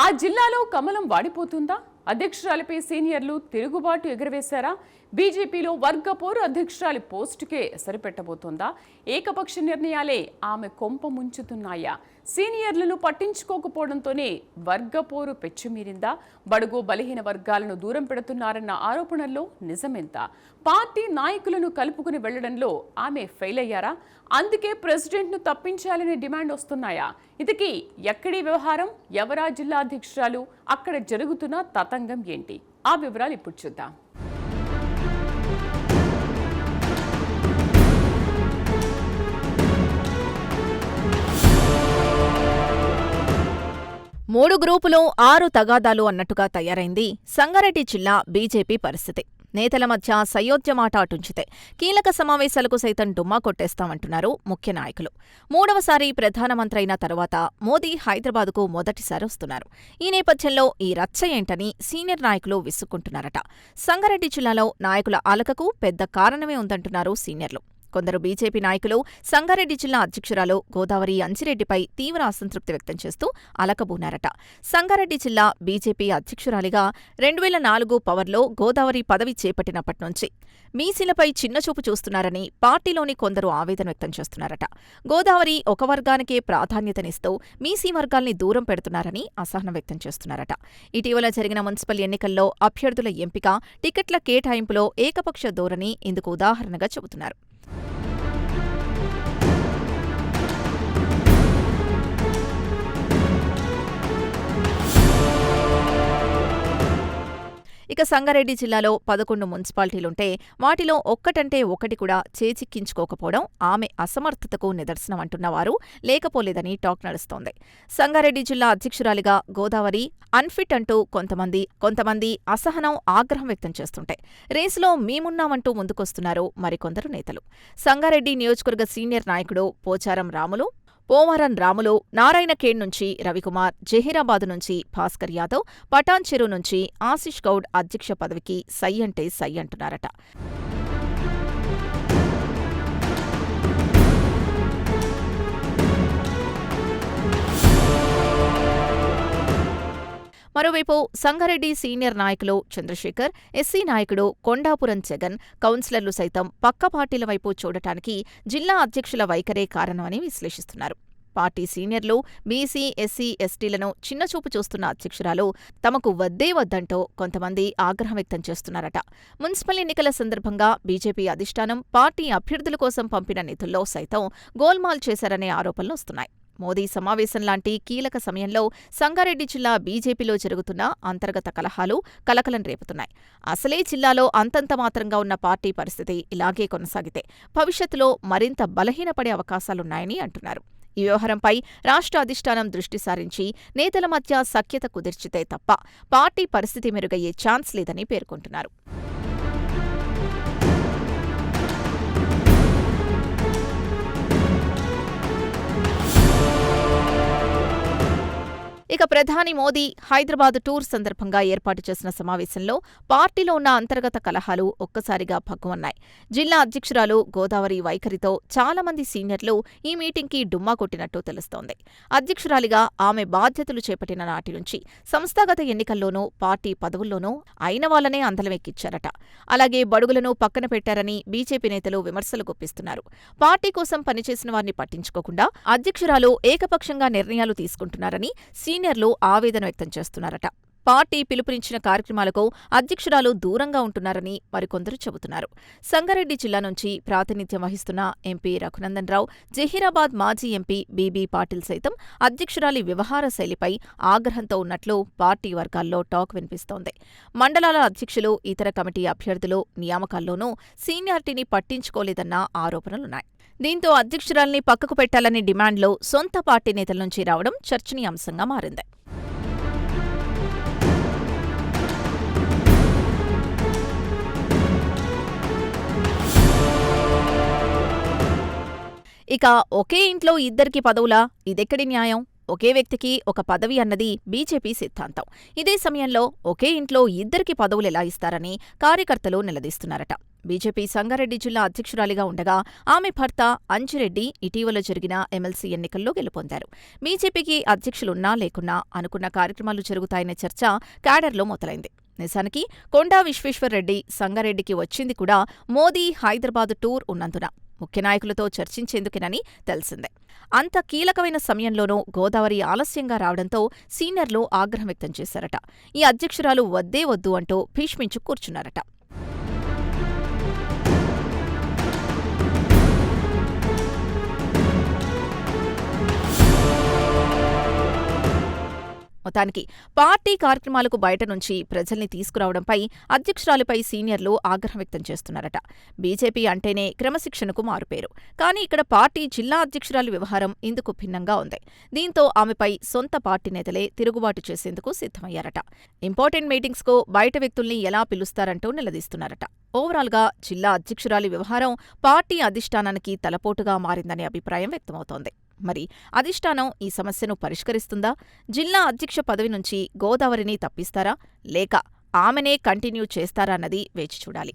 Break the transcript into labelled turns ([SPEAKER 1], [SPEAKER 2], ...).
[SPEAKER 1] ఆ జిల్లాలో కమలం వాడిపోతుందా? అధ్యక్షురాలిపై సీనియర్లు తిరుగుబాటు ఎగురవేశారా? బీజేపీలో వర్గపోరు అధ్యక్షురాలి పోస్టుకే సరిపెట్టబోతోందా? ఏకపక్ష నిర్ణయాలే ఆమె కొంప ముంచుతున్నాయా? సీనియర్లను పట్టించుకోకపోవడంతోనే వర్గపోరు పెచ్చుమీరిందా? బడుగు బలహీన వర్గాలను దూరం పెడుతున్నారన్న ఆరోపణల్లో నిజమెంత? పార్టీ నాయకులను కలుపుకుని వెళ్లడంలో ఆమె ఫెయిల్ అయ్యారా? అందుకే ప్రెసిడెంట్ను తప్పించాలనే డిమాండ్ వస్తున్నాయా? ఇదికి ఎక్కడి వ్యవహారం? ఎవరా జిల్లా అధ్యక్షురాలు? అక్కడ జరుగుతున్న తతంగం ఏంటి? ఆ వివరాలు ఇప్పుడు చూద్దాం.
[SPEAKER 2] మూడు గ్రూపులు 6 తగాదాలు అన్నట్టుగా తయారైంది సంగారెడ్డి జిల్లా బీజేపీ పరిస్థితి. నేతల మధ్య సయోధ్యమాట అటుంచితే కీలక సమావేశాలకు సైతం డుమ్మా కొట్టేస్తామంటున్నారు ముఖ్య నాయకులు. మూడవసారి ప్రధానమంత్రి అయిన తరువాత మోదీ హైదరాబాద్కు మొదటిసారి వస్తున్నారు. ఈ నేపథ్యంలో ఈ రచ్చ ఏంటని సీనియర్ నాయకులు విసుక్కుంటున్నారట. సంగారెడ్డి జిల్లాలో నాయకుల అలకకు పెద్ద కారణమే ఉందంటున్నారు సీనియర్లు. కొందరు బీజేపీ నాయకులు సంగారెడ్డి జిల్లా అధ్యక్షురాలు గోదావరి అంజిరెడ్డిపై తీవ్ర అసంతృప్తి వ్యక్తం చేస్తూ అలకబూనారట. సంగారెడ్డి జిల్లా బీజేపీ అధ్యక్షురాలిగా 2004 పవర్లో గోదావరి పదవి చేపట్టినప్పటి నుంచి మీసీలపై చిన్నచూపు చూస్తున్నారని పార్టీలోని కొందరు ఆవేదన వ్యక్తం చేస్తున్నారట. గోదావరి ఒక వర్గానికే ప్రాధాన్యతనిస్తూ మీసీ వర్గాల్ని దూరం పెడుతున్నారని అసహనం వ్యక్తం చేస్తున్నారట. ఇటీవల జరిగిన మున్సిపల్ ఎన్నికల్లో అభ్యర్థుల ఎంపిక, టికెట్ల కేటాయింపులో ఏకపక్ష ధోరణి ఇందుకు ఉదాహరణగా చెబుతున్నారు. ఇక సంగారెడ్డి జిల్లాలో 11 మున్సిపాలిటీలుంటే వాటిలో ఒక్కటంటే ఒకటి కూడా చేజిక్కించుకోకపోవడం ఆమె అసమర్థతకు నిదర్శనమంటున్నవారు లేకపోలేదని టాక్ నడుస్తోంది. సంగారెడ్డి జిల్లా అధ్యక్షురాలిగా గోదావరి అన్ఫిట్ అంటూ కొంతమంది అసహనం, ఆగ్రహం వ్యక్తం చేస్తుంటే రేసులో మేమున్నామంటూ ముందుకొస్తున్నారు మరికొందరు నేతలు. సంగారెడ్డి నియోజకవర్గ సీనియర్ నాయకుడు పోవారం రాములు, నారాయణఖేడ్ నుంచి రవికుమార్, జహీరాబాద్ నుంచి భాస్కర్ యాదవ్, పటాన్ చెరు నుంచి ఆశిష్ గౌడ్ అధ్యక్ష పదవికి సై అంటే సై అంటున్నారట. మరోవైపు సంగారెడ్డి సీనియర్ నాయకులు చంద్రశేఖర్, ఎస్సీ నాయకుడు కొండాపురం జగన్, కౌన్సిలర్లు సైతం పక్క పార్టీల వైపు చూడటానికి జిల్లా అధ్యక్షుల వైఖరే కారణమని విశ్లేషిస్తున్నారు. పార్టీ సీనియర్లు బీసీ, ఎస్సీ, ఎస్టీలను చిన్నచూపు చూస్తున్న అధ్యక్షురాలు తమకు వద్దే వద్దంటూ కొంతమంది ఆగ్రహం వ్యక్తం చేస్తున్నారట. మున్సిపల్ ఎన్నికల సందర్భంగా బీజేపీ అధిష్టానం పార్టీ అభ్యర్థుల కోసం పంపిన నిధుల్లో సైతం గోల్మాల్ చేశారనే ఆరోపణలు వస్తున్నాయి. మోదీ సమావేశం లాంటి కీలక సమయంలో సంగారెడ్డి జిల్లా బీజేపీలో జరుగుతున్న అంతర్గత కలహాలు కలకలం రేపుతున్నాయి. అసలే జిల్లాలో అంతంత మాత్రంగా ఉన్న పార్టీ పరిస్థితి ఇలాగే కొనసాగితే భవిష్యత్తులో మరింత బలహీనపడే అవకాశాలున్నాయని అంటున్నారు. ఈ వ్యవహారంపై రాష్ట్ర అధిష్టానం దృష్టి సారించి నేతల మధ్య సఖ్యత కుదిర్చితే తప్ప పార్టీ పరిస్థితి మెరుగయ్యే ఛాన్స్ లేదని పేర్కొంటున్నారు. ఇక ప్రధాని మోదీ హైదరాబాద్ టూర్ సందర్భంగా ఏర్పాటు చేసిన సమావేశంలో పార్టీలో ఉన్న అంతర్గత కలహాలు ఒక్కసారిగా భగ్గుమన్నాయి. జిల్లా అధ్యక్షురాలు గోదావరి వైఖరితో చాలా మంది సీనియర్లు ఈ మీటింగ్కి డుమ్మా కొట్టినట్టు తెలుస్తోంది. అధ్యక్షురాలిగా ఆమె బాధ్యతలు చేపట్టిన నాటి నుంచి సంస్థాగత ఎన్నికల్లోనూ పార్టీ పదవుల్లోనూ అయిన వాళ్లనే అందలమెక్కిచ్చారట. అలాగే బడుగులను పక్కన పెట్టారని బీజేపీ నేతలు విమర్శలు గుప్పిస్తున్నారు. పార్టీ కోసం పనిచేసిన వారిని పట్టించుకోకుండా అధ్యక్షురాలు ఏకపక్షంగా నిర్ణయాలు తీసుకుంటున్నారని సీనియర్లు ఆవేదన వ్యక్తం చేస్తున్నారట. పార్టీ పిలుపునిచ్చిన కార్యక్రమాలకు అధ్యక్షురాలు దూరంగా ఉంటున్నారని మరికొందరు చెబుతున్నారు. సంగారెడ్డి జిల్లా నుంచి ప్రాతినిధ్యం వహిస్తున్న ఎంపీ రఘునందన్ రావు, జహీరాబాద్ మాజీ ఎంపీ బీబీ పాటిల్ సైతం అధ్యక్షురాలి వ్యవహార శైలిపై ఆగ్రహంతో ఉన్నట్లు పార్టీ వర్గాల్లో టాక్ వినిపిస్తోంది. మండలాల అధ్యక్షులు, ఇతర కమిటీ అభ్యర్థులు నియామకాల్లోనూ సీనియారిటీని పట్టించుకోలేదన్న ఆరోపణలున్నాయి. దీంతో అధ్యక్షురాల్ని పక్కకు పెట్టాలనే డిమాండ్లు సొంత పార్టీ నేతల నుంచి రావడం చర్చనీయాంశంగా మారింది. ఇక ఒకే ఇంట్లో ఇద్దరికి పదవులా? ఇదెక్కడి న్యాయం? ఒకే వ్యక్తికి ఒక పదవి అన్నది బీజేపీ సిద్ధాంతం. ఇదే సమయంలో ఒకే ఇంట్లో ఇద్దరికి పదవులెలా ఇస్తారని కార్యకర్తలు నిలదీస్తున్నారట. బీజేపీ సంగారెడ్డి జిల్లా అధ్యక్షురాలిగా ఉండగా ఆమె భర్త అంజిరెడ్డి ఇటీవల జరిగిన ఎమ్మెల్సీ ఎన్నికల్లో గెలుపొందారు. బీజేపీకి అధ్యక్షులున్నా లేకున్నా అనుకున్న కార్యక్రమాలు జరుగుతాయనే చర్చ క్యాడర్లో మొదలైంది. నిజానికి కొండా విశ్వేశ్వర్రెడ్డి సంగారెడ్డికి వచ్చింది కూడా మోదీ హైదరాబాద్ టూర్ ఉన్నందున ముఖ్య నాయకులతో చర్చించేందుకేనని తెలిసిందే. అంత కీలకమైన సమయంలోనూ గోదావరి ఆలస్యంగా రావడంతో సీనియర్లు ఆగ్రహం వ్యక్తం చేశారట. ఈ అధ్యక్షురాలు వద్దే వద్దు అంటూ భీష్మించు కూర్చున్నారట. మొత్తానికి పార్టీ కార్యక్రమాలకు బయట నుంచి ప్రజల్ని తీసుకురావడంపై అధ్యక్షురాలిపై సీనియర్లు ఆగ్రహం వ్యక్తం చేస్తున్నారట. బీజేపీ అంటేనే క్రమశిక్షణకు మారుపేరు. కానీ ఇక్కడ పార్టీ జిల్లా అధ్యక్షురాలి వ్యవహారం ఇందుకు భిన్నంగా ఉంది. దీంతో ఆమెపై సొంత పార్టీ నేతలే తిరుగుబాటు చేసేందుకు సిద్ధమయ్యారట. ఇంపార్టెంట్ మీటింగ్స్కు బయట వ్యక్తుల్ని ఎలా పిలుస్తారంటూ నిలదీస్తున్నారట. ఓవరాల్గా జిల్లా అధ్యక్షురాలి వ్యవహారం పార్టీ అధిష్టానానికి తలపోటుగా మారిందనే అభిప్రాయం వ్యక్తమవుతోంది. మరి అధిష్టానం ఈ సమస్యను పరిష్కరిస్తుందా? జిల్లా అధ్యక్ష పదవి నుంచి గోదావరిని తప్పిస్తారా? లేక ఆమెనే కంటిన్యూ చేస్తారా అన్నది వేచి చూడాలి.